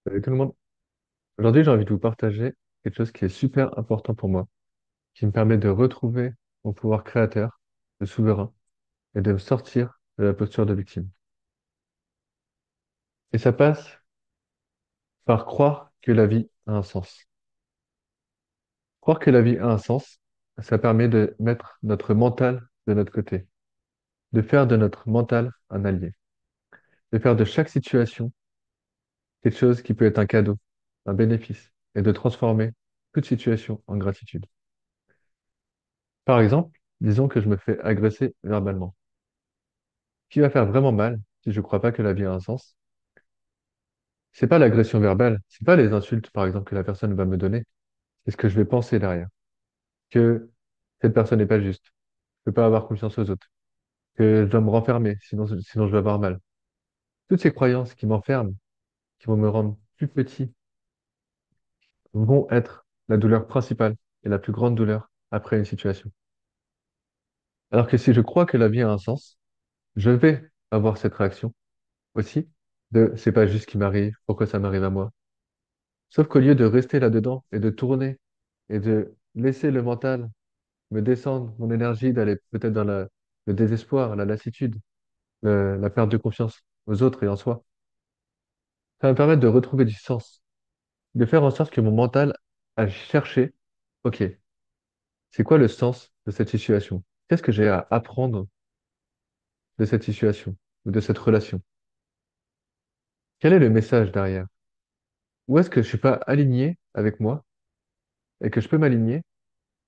Salut tout le monde. Aujourd'hui, j'ai envie de vous partager quelque chose qui est super important pour moi, qui me permet de retrouver mon pouvoir créateur, de souverain, et de me sortir de la posture de victime. Et ça passe par croire que la vie a un sens. Croire que la vie a un sens, ça permet de mettre notre mental de notre côté, de faire de notre mental un allié, de faire de chaque situation quelque chose qui peut être un cadeau, un bénéfice, et de transformer toute situation en gratitude. Par exemple, disons que je me fais agresser verbalement. Ce qui va faire vraiment mal, si je ne crois pas que la vie a un sens, c'est pas l'agression verbale, c'est pas les insultes, par exemple, que la personne va me donner, c'est ce que je vais penser derrière. Que cette personne n'est pas juste, je ne peux pas avoir confiance aux autres, que je dois me renfermer, sinon je vais avoir mal. Toutes ces croyances qui m'enferment, qui vont me rendre plus petit, vont être la douleur principale et la plus grande douleur après une situation. Alors que si je crois que la vie a un sens, je vais avoir cette réaction aussi de c'est pas juste ce qui m'arrive, pourquoi ça m'arrive à moi? Sauf qu'au lieu de rester là-dedans et de tourner et de laisser le mental me descendre, mon énergie, d'aller peut-être dans le désespoir, la lassitude, la perte de confiance aux autres et en soi, ça va me permettre de retrouver du sens, de faire en sorte que mon mental a cherché, OK, c'est quoi le sens de cette situation? Qu'est-ce que j'ai à apprendre de cette situation ou de cette relation? Quel est le message derrière? Où est-ce que je suis pas aligné avec moi et que je peux m'aligner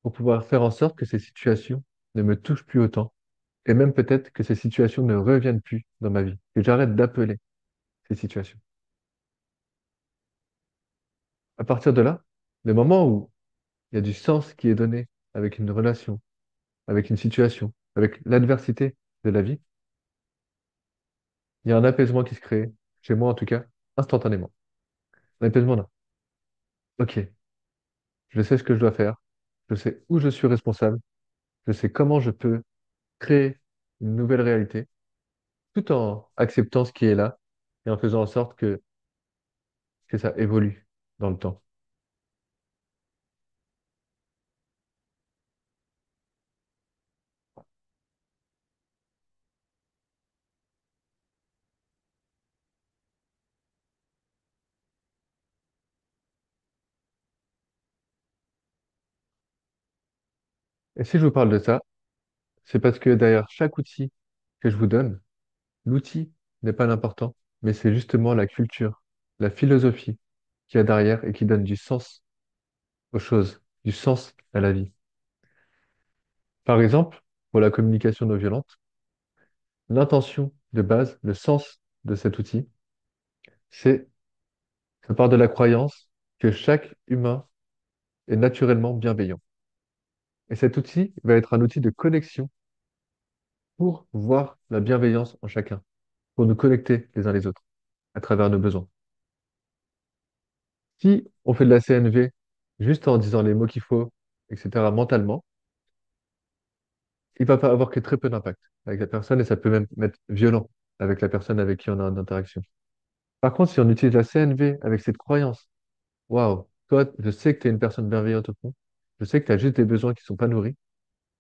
pour pouvoir faire en sorte que ces situations ne me touchent plus autant et même peut-être que ces situations ne reviennent plus dans ma vie, que j'arrête d'appeler ces situations. À partir de là, le moment où il y a du sens qui est donné avec une relation, avec une situation, avec l'adversité de la vie, il y a un apaisement qui se crée, chez moi en tout cas, instantanément. Un apaisement là. Ok, je sais ce que je dois faire, je sais où je suis responsable, je sais comment je peux créer une nouvelle réalité, tout en acceptant ce qui est là et en faisant en sorte que ça évolue dans le temps. Et si je vous parle de ça, c'est parce que derrière chaque outil que je vous donne, l'outil n'est pas l'important, mais c'est justement la culture, la philosophie qu'il y a derrière et qui donne du sens aux choses, du sens à la vie. Par exemple, pour la communication non violente, l'intention de base, le sens de cet outil, c'est, ça part de la croyance que chaque humain est naturellement bienveillant. Et cet outil va être un outil de connexion pour voir la bienveillance en chacun, pour nous connecter les uns les autres à travers nos besoins. Si on fait de la CNV juste en disant les mots qu'il faut, etc., mentalement, il va pas avoir que très peu d'impact avec la personne et ça peut même être violent avec la personne avec qui on a une interaction. Par contre, si on utilise la CNV avec cette croyance, waouh, toi, je sais que tu es une personne bienveillante au fond, je sais que tu as juste des besoins qui sont pas nourris,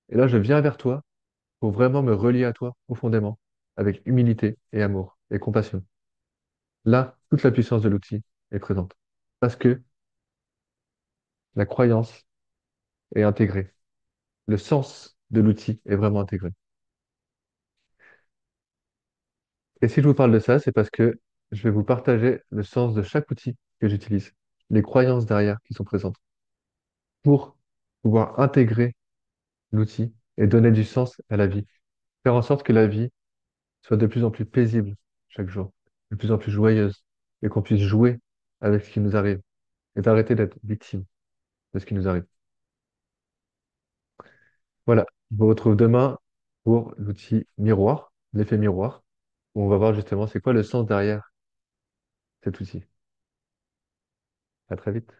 et là, je viens vers toi pour vraiment me relier à toi profondément, avec humilité et amour et compassion. Là, toute la puissance de l'outil est présente. Parce que la croyance est intégrée. Le sens de l'outil est vraiment intégré. Et si je vous parle de ça, c'est parce que je vais vous partager le sens de chaque outil que j'utilise, les croyances derrière qui sont présentes, pour pouvoir intégrer l'outil et donner du sens à la vie. Faire en sorte que la vie soit de plus en plus paisible chaque jour, de plus en plus joyeuse, et qu'on puisse jouer avec ce qui nous arrive, et d'arrêter d'être victime de ce qui nous arrive. Voilà, je vous retrouve demain pour l'outil miroir, l'effet miroir, où on va voir justement c'est quoi le sens derrière cet outil. À très vite.